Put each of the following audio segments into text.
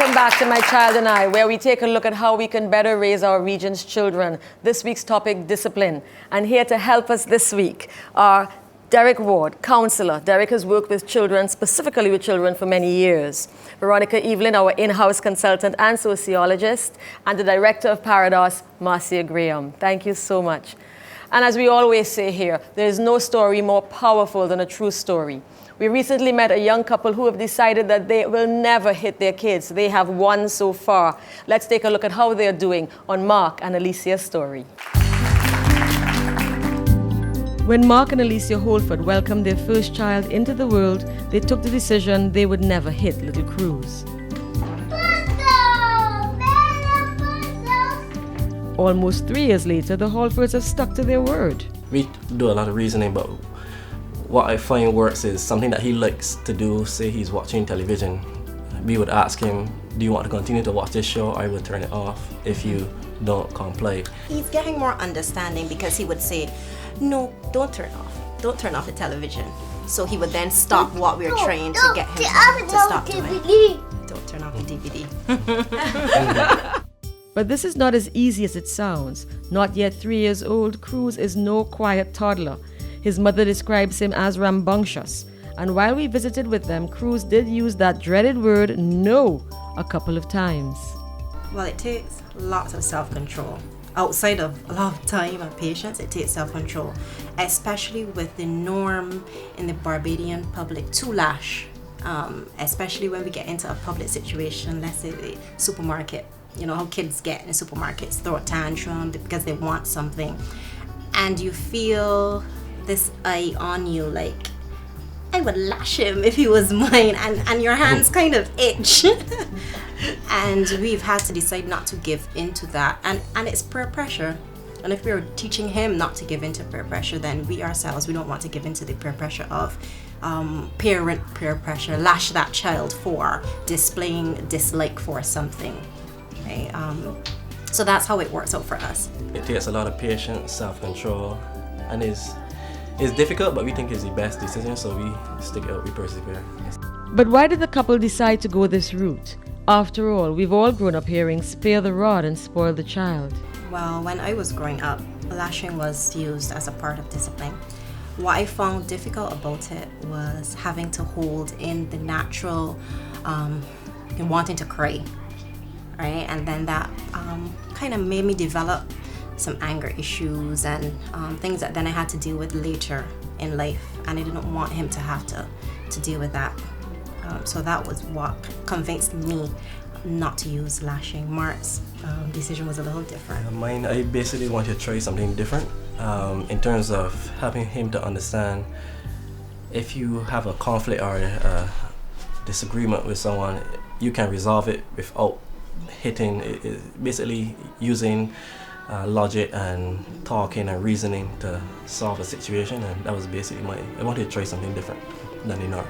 Welcome back to My Child and I, where we take a look at how we can better raise our region's children. This week's topic, discipline. And here to help us this week are Derek Ward, counselor. Derek has worked with children, specifically with children, for many years. Veronica Evelyn, our in-house consultant and sociologist, and the director of Parados, Marcia Graham. Thank you so much. And as we always say here, there is no story more powerful than a true story. We recently met a young couple who have decided that they will never hit their kids. They have won so far. Let's take a look at how they are doing on Mark and Alicia's story. When Mark and Alicia Holford welcomed their first child into the world, they took the decision they would never hit little Cruz. Almost 3 years later, the Holfords have stuck to their word. We do a lot of reasoning, but what I find works is something that he likes to do. Say he's watching television, we would ask him, do you want to continue to watch this show? I will turn it off if you don't comply. He's getting more understanding because he would say, no, don't turn off the television. So he would then stop what we're trying to get him to stop doing. Don't turn off the DVD. But this is not as easy as it sounds. Not yet 3 years old, Cruz is no quiet toddler. His mother describes him as rambunctious. And while we visited with them, Cruz did use that dreaded word, no, a couple of times. Well, it takes lots of self-control. Outside of a lot of time and patience, it takes self-control, especially with the norm in the Barbadian public to lash, especially when we get into a public situation, let's say the supermarket. You know how kids get in supermarkets, throw a tantrum because they want something, and you feel this eye on you like, I would lash him if he was mine, and your hands kind of itch. And we've had to decide not to give into that, and it's peer pressure. And if we're teaching him not to give into peer pressure, then we ourselves, we don't want to give into the peer pressure of parent peer pressure, lash that child for displaying dislike for something. Right? So that's how it works out for us. It takes a lot of patience, self-control, and it's difficult, but we think it's the best decision, so we stick it out, we persevere. But why did the couple decide to go this route? After all, we've all grown up hearing, spare the rod and spoil the child. Well, when I was growing up, lashing was used as a part of discipline. What I found difficult about it was having to hold in the natural wanting to cry, right? And then that kind of made me develop some anger issues and things that then I had to deal with later in life, and I didn't want him to have to deal with that. So that was what convinced me not to use lashing. Mark's decision was a little different. Mine, I basically wanted to try something different in terms of helping him to understand if you have a conflict or a disagreement with someone, you can resolve it without hitting. Basically using logic and talking and reasoning to solve a situation, and that was basically I wanted to try something different than the norm.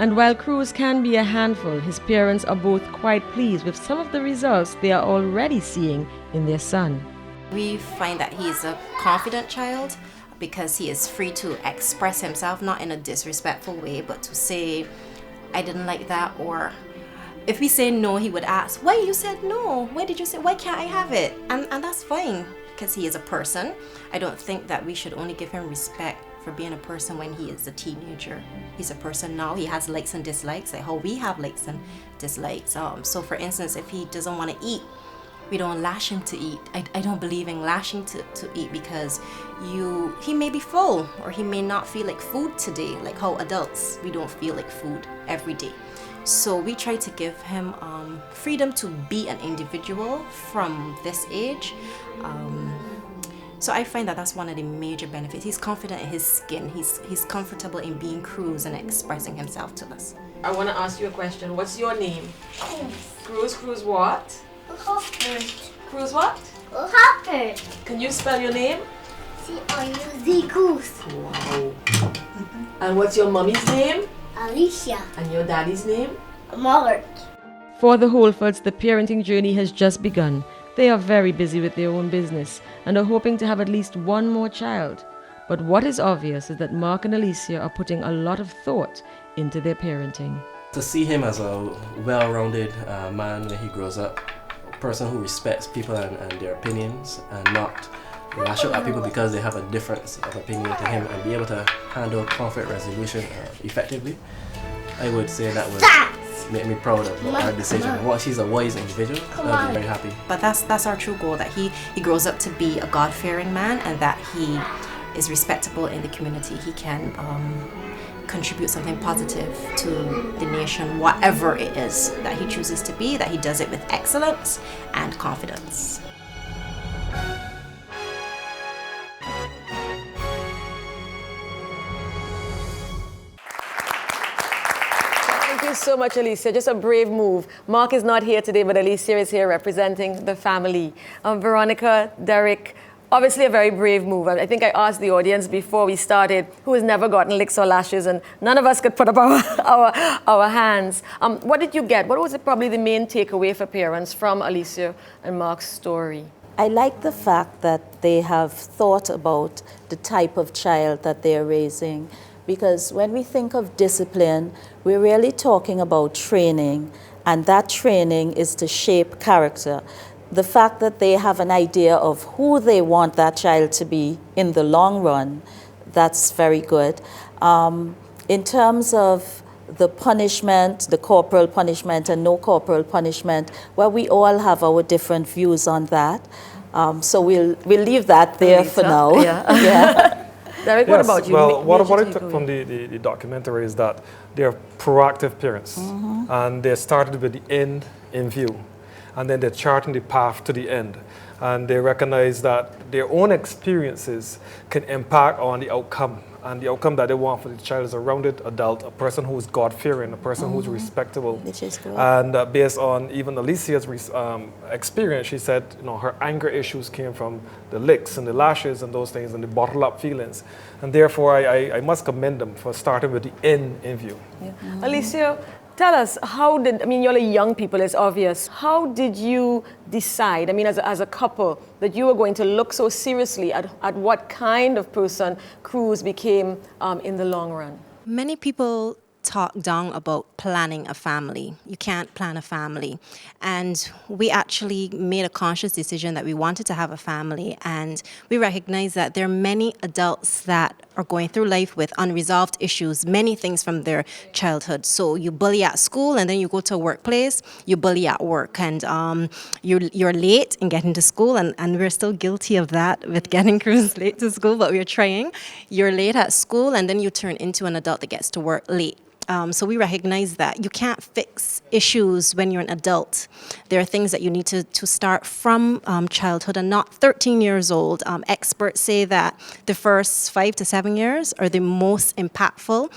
And while Cruz can be a handful, his parents are both quite pleased with some of the results they are already seeing in their son. We find that he's a confident child because he is free to express himself, not in a disrespectful way, but to say, I didn't like that, or if we say no, he would ask, why you said no? Why did you say, why can't I have it? And that's fine, because he is a person. I don't think that we should only give him respect for being a person when he is a teenager. He's a person now, he has likes and dislikes, like how we have likes and dislikes. So for instance, if he doesn't want to eat, we don't lash him to eat. I don't believe in lashing to eat, because he may be full, or he may not feel like food today, like how adults, we don't feel like food every day. So we try to give him freedom to be an individual from this age. So I find that that's one of the major benefits. He's confident in his skin. He's comfortable in being Cruz and expressing himself to us. I want to ask you a question. What's your name? Cruz. Cruz what? Holford. Cruz what? Holford. Can you spell your name? C-R-U-Z Cruz. Wow. And what's your mommy's name? Alicia. And your daddy's name? Margaret. For the Holfords, the parenting journey has just begun. They are very busy with their own business and are hoping to have at least one more child. But what is obvious is that Mark and Alicia are putting a lot of thought into their parenting. To see him as a well-rounded man when he grows up, a person who respects people and their opinions, and not lash out at people because they have a difference of opinion to him, and be able to handle conflict resolution effectively, I would say that would make me proud of our decision. Once he's a wise individual, I'll be very happy. But that's our true goal, that he grows up to be a God-fearing man, and that he is respectable in the community. He can contribute something positive to the nation, whatever it is that he chooses to be, that he does it with excellence and confidence. Thank you so much, Alicia. Just a brave move. Mark is not here today, but Alicia is here representing the family. Veronica, Derek, obviously a very brave move. I think I asked the audience before we started who has never gotten licks or lashes, and none of us could put up our hands. What did you get? What was probably the main takeaway for parents from Alicia and Mark's story? I like the fact that they have thought about the type of child that they're raising, because when we think of discipline, we're really talking about training, and that training is to shape character. The fact that they have an idea of who they want that child to be in the long run, that's very good. In terms of the punishment, the corporal punishment and no corporal punishment, well, we all have our different views on that. So we'll leave that there for now. Yeah. Yeah. Derek, what about you? Well, what I took from the documentary is that they're proactive parents, and they started with the end in view, and then they're charting the path to the end, and they recognize that their own experiences can impact on the outcome, and the outcome that they want for the child is a rounded adult, a person who's God-fearing, a person who's respectable. Which is good. And based on even Alicia's experience, she said, her anger issues came from the licks and the lashes and those things and the bottled up feelings. And therefore, I must commend them for starting with the end in view. Yeah. Alicia, tell us, you're young people, it's obvious. How did you decide, as a couple, that you were going to look so seriously at what kind of person Cruz became in the long run? Many people talk down about planning a family. You can't plan a family. And we actually made a conscious decision that we wanted to have a family. And we recognize that there are many adults that are going through life with unresolved issues, many things from their childhood. So you bully at school, and then you go to a workplace, you bully at work, and you're late in getting to school, and we're still guilty of that with getting Cruz late to school, but we're trying. You're late at school, and then you turn into an adult that gets to work late. So we recognize that you can't fix issues when you're an adult. There are things that you need to start from childhood and not 13 years old. Experts say that the first 5 to 7 years are the most impactful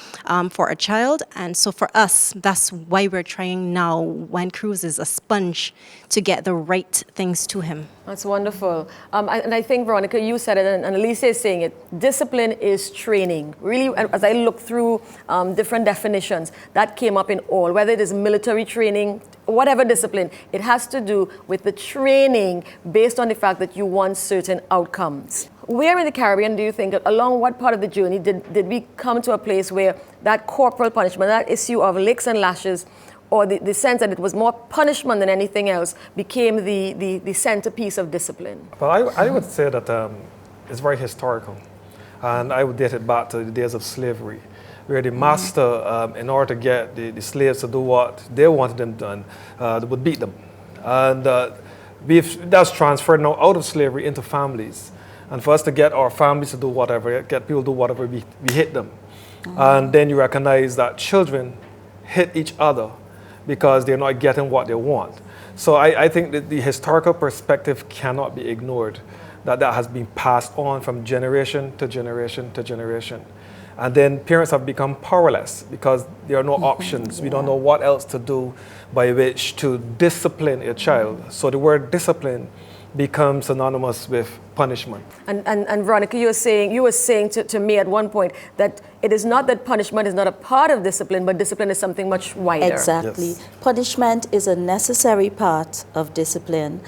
for a child. And so for us, that's why we're trying now, when Cruz is a sponge, to get the right things to him. That's wonderful. And I think, Veronica, you said it, and Alicia is saying it, discipline is training. Really, as I look through different definitions, that came up in all, whether it is military training, whatever discipline, it has to do with the training based on the fact that you want certain outcomes. Where in the Caribbean do you think, along what part of the journey did we come to a place where that corporal punishment, that issue of licks and lashes, or the sense that it was more punishment than anything else, became the centerpiece of discipline? Well, I would say that it's very historical. And I would date it back to the days of slavery, where the master, in order to get the slaves to do what they wanted them done, they would beat them. And that's transferred now out of slavery into families. And for us to get our families to do whatever, get people to do whatever, we hit them. And then you recognize that children hit each other because they're not getting what they want. So I think that the historical perspective cannot be ignored, that has been passed on from generation to generation to generation. And then parents have become powerless because there are no options. We don't know what else to do by which to discipline a child. So the word discipline becomes synonymous with punishment. And Veronica, you were saying to me at one point that it is not that punishment is not a part of discipline, but discipline is something much wider. Exactly. Yes. Punishment is a necessary part of discipline.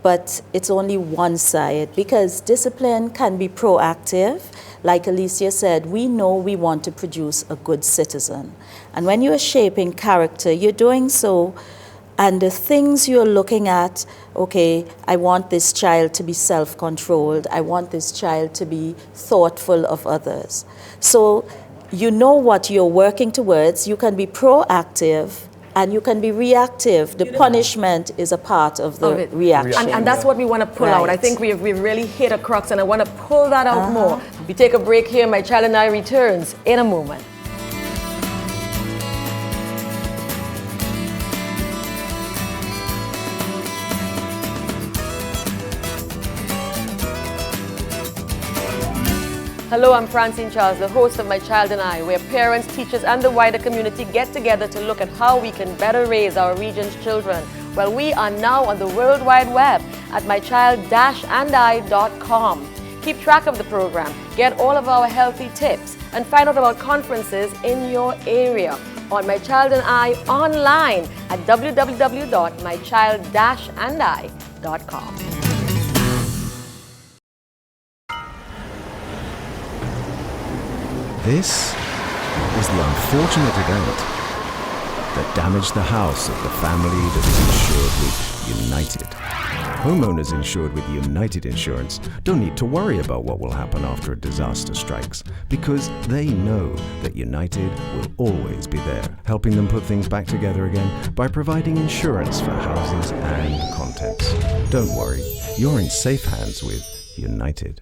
but it's only one side, because discipline can be proactive. Like Alicia said, we know we want to produce a good citizen. And when you are shaping character, you're doing so, and the things you're looking at, okay, I want this child to be self-controlled. I want this child to be thoughtful of others. So you know what you're working towards. You can be proactive and you can be reactive. The punishment is a part of the reaction. And that's what we want to pull out. I think we've really hit a crux, and I want to pull that out more. We take a break here. My Child and I returns in a moment. Hello, I'm Francine Charles, the host of My Child and I, where parents, teachers, and the wider community get together to look at how we can better raise our region's children. Well, we are now on the World Wide Web at mychild-and-i.com. Keep track of the program, get all of our healthy tips, and find out about conferences in your area on My Child and I online at www.mychild-and-i.com. This is the unfortunate event that damaged the house of the family that is insured with United. Homeowners insured with United Insurance don't need to worry about what will happen after a disaster strikes, because they know that United will always be there, helping them put things back together again by providing insurance for houses and contents. Don't worry, you're in safe hands with United.